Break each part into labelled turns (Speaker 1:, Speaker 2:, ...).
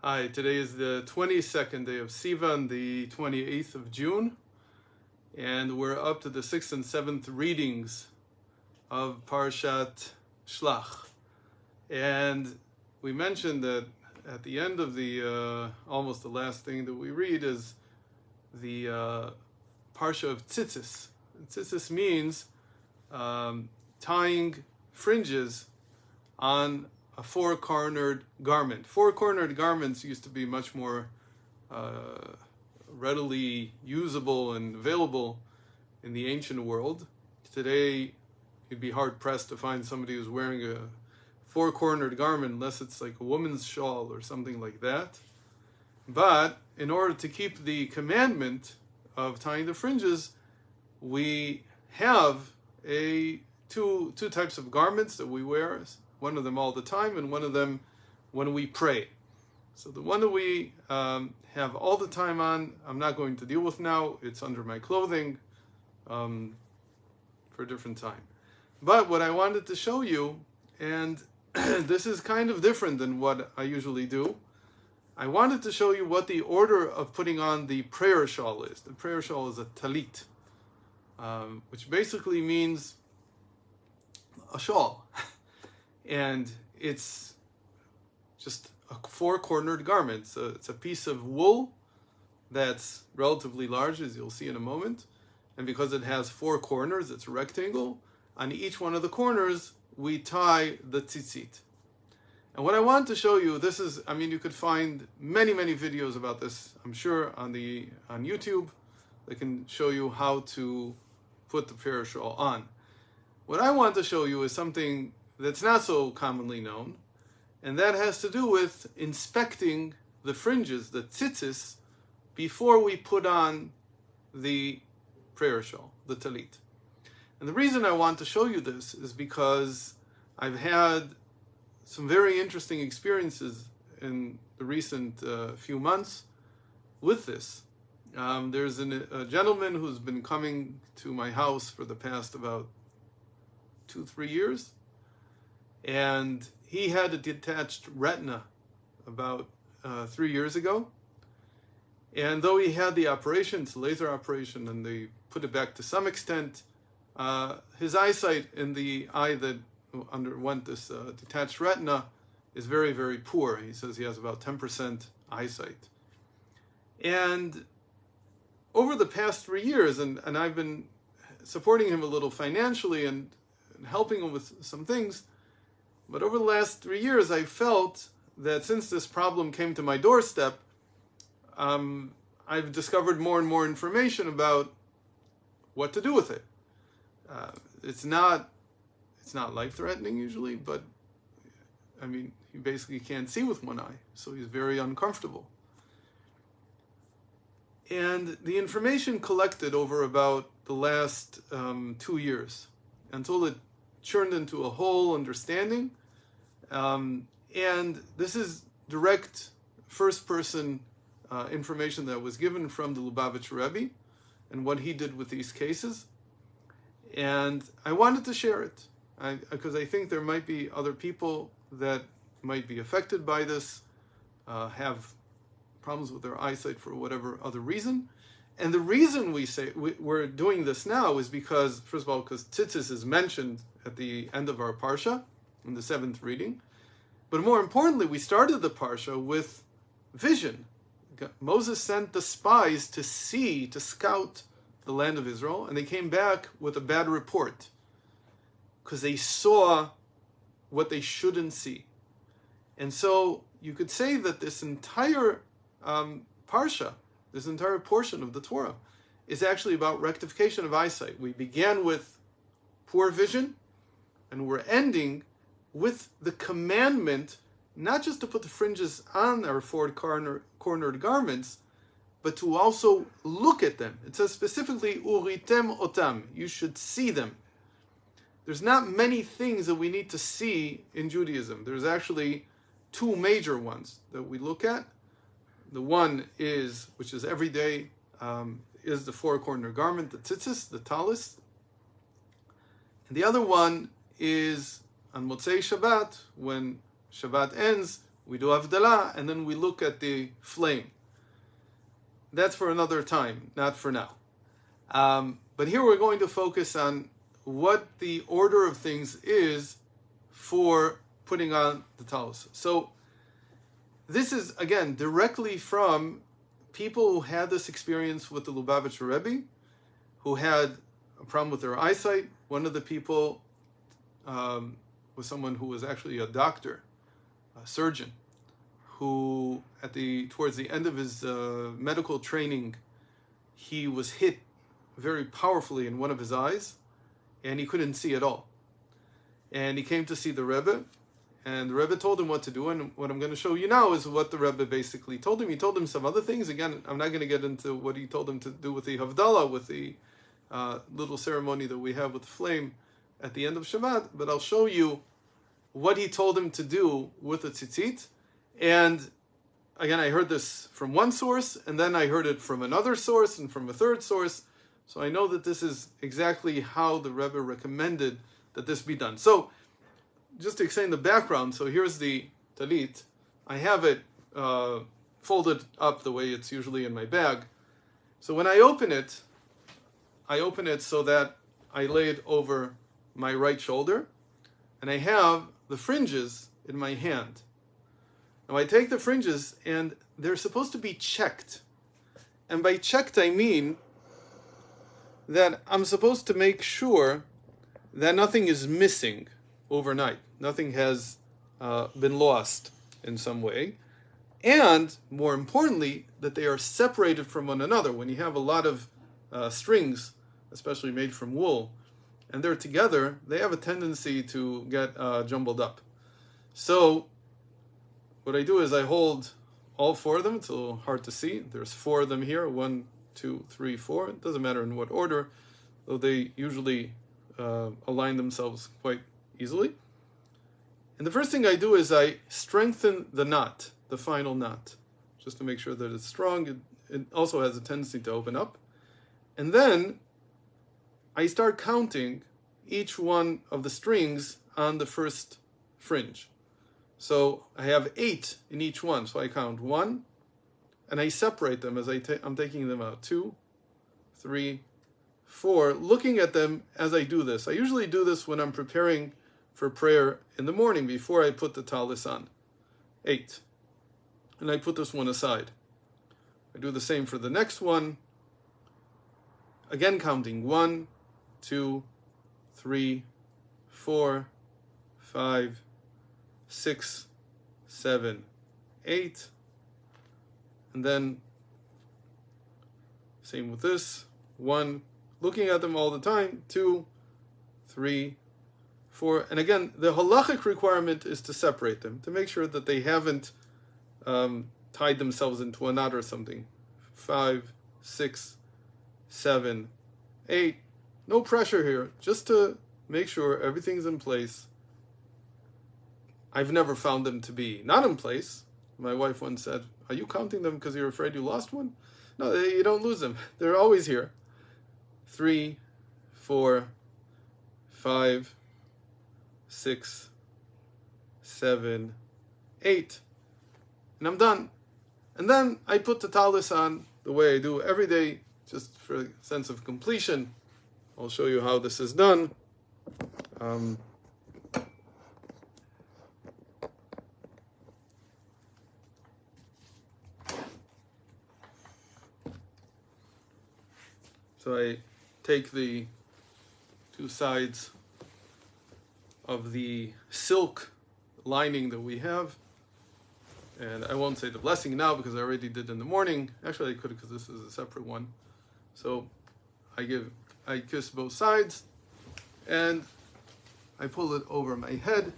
Speaker 1: Hi, today is the 22nd day of Sivan, the 28th of June, and we're up to the 6th and 7th readings of Parshat Shlach. And we mentioned that at the end of the, almost the last thing that we read is the Parsha of Tzitzis. Tzitzis means tying fringes on a four-cornered garment. Four-cornered garments used to be much more readily usable and available in the ancient world. Today, you'd be hard-pressed to find somebody who's wearing a four-cornered garment unless it's like a woman's shawl or something like that. But in order to keep the commandment of tying the fringes, we have two types of garments that we wear. One of them all the time, and one of them when we pray. So the one that we have all the time on, I'm not going to deal with now. It's under my clothing for a different time. But what I wanted to show you, and this is kind of different than what I usually do, I wanted to show you what the order of putting on the prayer shawl is. The prayer shawl is a talit, which basically means a shawl. And it's just a four-cornered garment. So it's a piece of wool that's relatively large, as you'll see in a moment. And because it has four corners, it's a rectangle. On each one of the corners, we tie the tzitzit. And what I want to show you, this is, you could find many videos about this, I'm sure, on YouTube. They can show you how to put the prayer shawl on. What I want to show you is something that's not so commonly known, and that has to do with inspecting the fringes, the tzitzis, before we put on the prayer shawl, the talit. And the reason I want to show you this is because I've had some very interesting experiences in the recent few months with this. There's a gentleman who's been coming to my house for the past about 2-3 years, and he had a detached retina about 3 years ago. And though he had the operation, it's a laser operation, and they put it back to some extent, his eyesight in the eye that underwent this detached retina is very poor. He says he has about 10% eyesight. And over the past 3 years, and I've been supporting him a little financially and helping him with some things, but over the last 3 years, I felt that since this problem came to my doorstep, I've discovered more and more information about what to do with it. It's not life-threatening usually, but he basically can't see with one eye, so he's very uncomfortable. And the information collected over about the last 2 years, until it churned into a whole understanding. And this is direct first-person information that was given from the Lubavitcher Rebbe and what he did with these cases. And I wanted to share it because I think there might be other people that might be affected by this, have problems with their eyesight for whatever other reason. And the reason we're doing this now is because, first of all, because tzitzis is mentioned at the end of our parsha, in the 7th reading. But more importantly, we started the parsha with vision. Moses sent the spies to scout the land of Israel, and they came back with a bad report because they saw what they shouldn't see. And so you could say that this entire parsha, this entire portion of the Torah, is actually about rectification of eyesight. We began with poor vision, and we're ending with the commandment not just to put the fringes on our four-cornered garments, but to also look at them. It says specifically, uritem otam, you should see them. There's not many things that we need to see in Judaism. There's actually two major ones that we look at. The one is, which is every day, is the four-cornered garment, the tzitzis, the talis. And the other one is on Motzei Shabbat, when Shabbat ends, we do Havdalah, and then we look at the flame. That's for another time, not for now. But here we're going to focus on what the order of things is for putting on the talus. So this is, again, directly from people who had this experience with the Lubavitcher Rebbe, who had a problem with their eyesight. One of the people was someone who was actually a doctor, a surgeon, who towards the end of his medical training, he was hit very powerfully in one of his eyes, and he couldn't see at all. And he came to see the Rebbe, and the Rebbe told him what to do, and what I'm going to show you now is what the Rebbe basically told him. He told him some other things. Again, I'm not going to get into what he told him to do with the Havdalah, with the little ceremony that we have with the flame at the end of Shabbat, but I'll show you what he told him to do with the tzitzit. And again, I heard this from one source, and then I heard it from another source, and from a third source. So I know that this is exactly how the Rebbe recommended that this be done. So, just to explain the background, so here's the talit. I have it folded up the way it's usually in my bag. So when I open it so that I lay it over my right shoulder, and I have the fringes in my hand. Now I take the fringes, and they're supposed to be checked. And by checked, I mean that I'm supposed to make sure that nothing is missing overnight. Nothing has been lost in some way. And, more importantly, that they are separated from one another. When you have a lot of strings, especially made from wool, and they're together, they have a tendency to get jumbled up. So, what I do is I hold all four of them. It's a little hard to see. There's four of them here. 1, 2, 3, 4. It doesn't matter in what order, though they usually align themselves quite easily. And the first thing I do is I strengthen the knot, the final knot, just to make sure that it's strong. It also has a tendency to open up. And then I start counting each one of the strings on the first fringe. So I have 8 in each one. So I count 1, and I separate them as I'm taking them out. 2, 3, 4, looking at them as I do this. I usually do this when I'm preparing for prayer in the morning before I put the talis on. 8. And I put this one aside. I do the same for the next one. Again counting 1, 2, 3, 4, 5, 6, 7, 8. And then same with this. 1, looking at them all the time. 2, 3, 4. And again, the halachic requirement is to separate them, to make sure that they haven't tied themselves into a knot or something. 5, 6, 7, 8. No pressure here, just to make sure everything's in place. I've never found them to be not in place. My wife once said, "Are you counting them because you're afraid you lost one?" No, you don't lose them. They're always here. 3, 4, 5, 6, 7, 8. And I'm done. And then I put the talis on the way I do every day, just for a sense of completion. I'll show you how this is done. So I take the 2 sides of the silk lining that we have, and I won't say the blessing now because I already did in the morning. Actually, I could, because this is a separate one. So I kiss both sides, and I pull it over my head.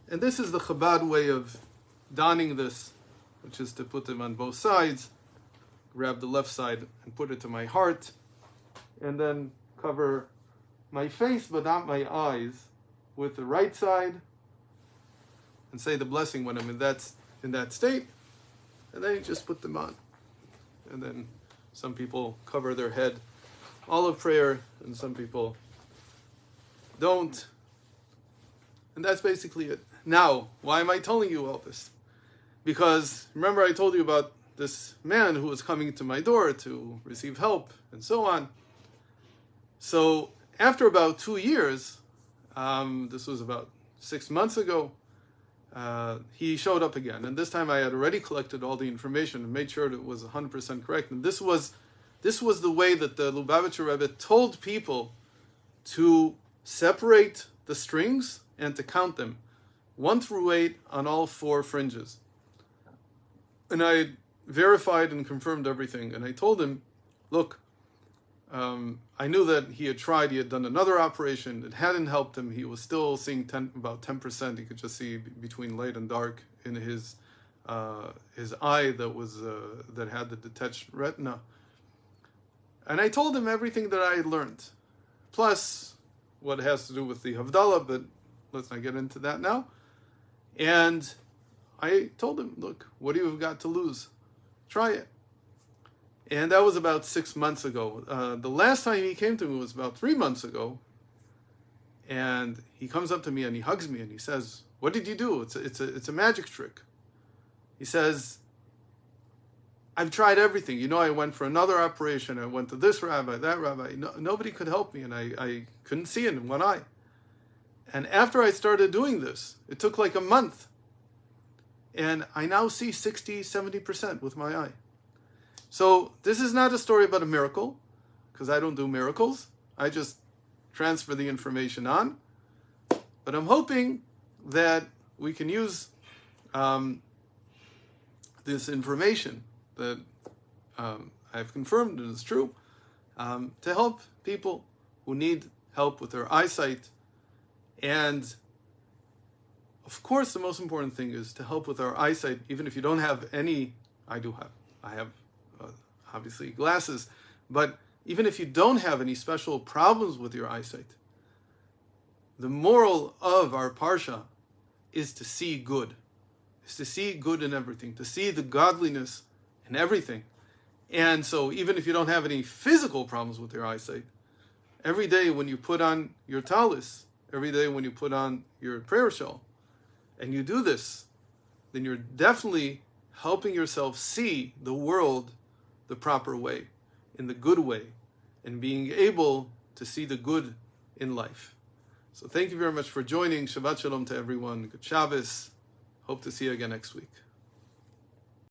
Speaker 1: And this is the Chabad way of donning this, which is to put them on both sides, grab the left side and put it to my heart, and then cover my face but not my eyes with the right side, and say the blessing when I'm in that state, and then you just put them on. And then some people cover their head all of prayer, and some people don't. And that's basically it. Now, why am I telling you all this? Because remember I told you about this man who was coming to my door to receive help and so on. So after about 2 years, this was about 6 months ago, he showed up again. And this time I had already collected all the information and made sure that it was 100% correct. And this was the way that the Lubavitcher Rebbe told people to separate the strings and to count them 1 through 8 on all 4 fringes. And I verified and confirmed everything. And I told him, look, I knew that he had done another operation. It hadn't helped him. He was still seeing about 10%. He could just see between light and dark in his eye that had the detached retina. And I told him everything that I had learned, plus what it has to do with the Havdalah, but let's not get into that now. And I told him, look, what do you have got to lose? Try it. And that was about 6 months ago. The last time he came to me was about 3 months ago. And he comes up to me and he hugs me and he says, what did you do? It's a magic trick. He says, I've tried everything. You know, I went for another operation. I went to this rabbi, that rabbi. Nobody could help me, and I couldn't see it in one eye. And after I started doing this, it took like a month. And I now see 60, 70% with my eye. So this is not a story about a miracle, because I don't do miracles. I just transfer the information on. But I'm hoping that we can use this information that I've confirmed and is true, to help people who need help with their eyesight. And of course, the most important thing is to help with our eyesight, even if you don't have any. I have obviously glasses, but even if you don't have any special problems with your eyesight, the moral of our parsha is to see good, in everything, to see the godliness in everything. And so even if you don't have any physical problems with your eyesight, every day when you put on your talis, every day when you put on your prayer shawl, and you do this, then you're definitely helping yourself see the world the proper way, in the good way, and being able to see the good in life. So thank you very much for joining. Shabbat Shalom to everyone. Good Shabbos. Hope to see you again next week.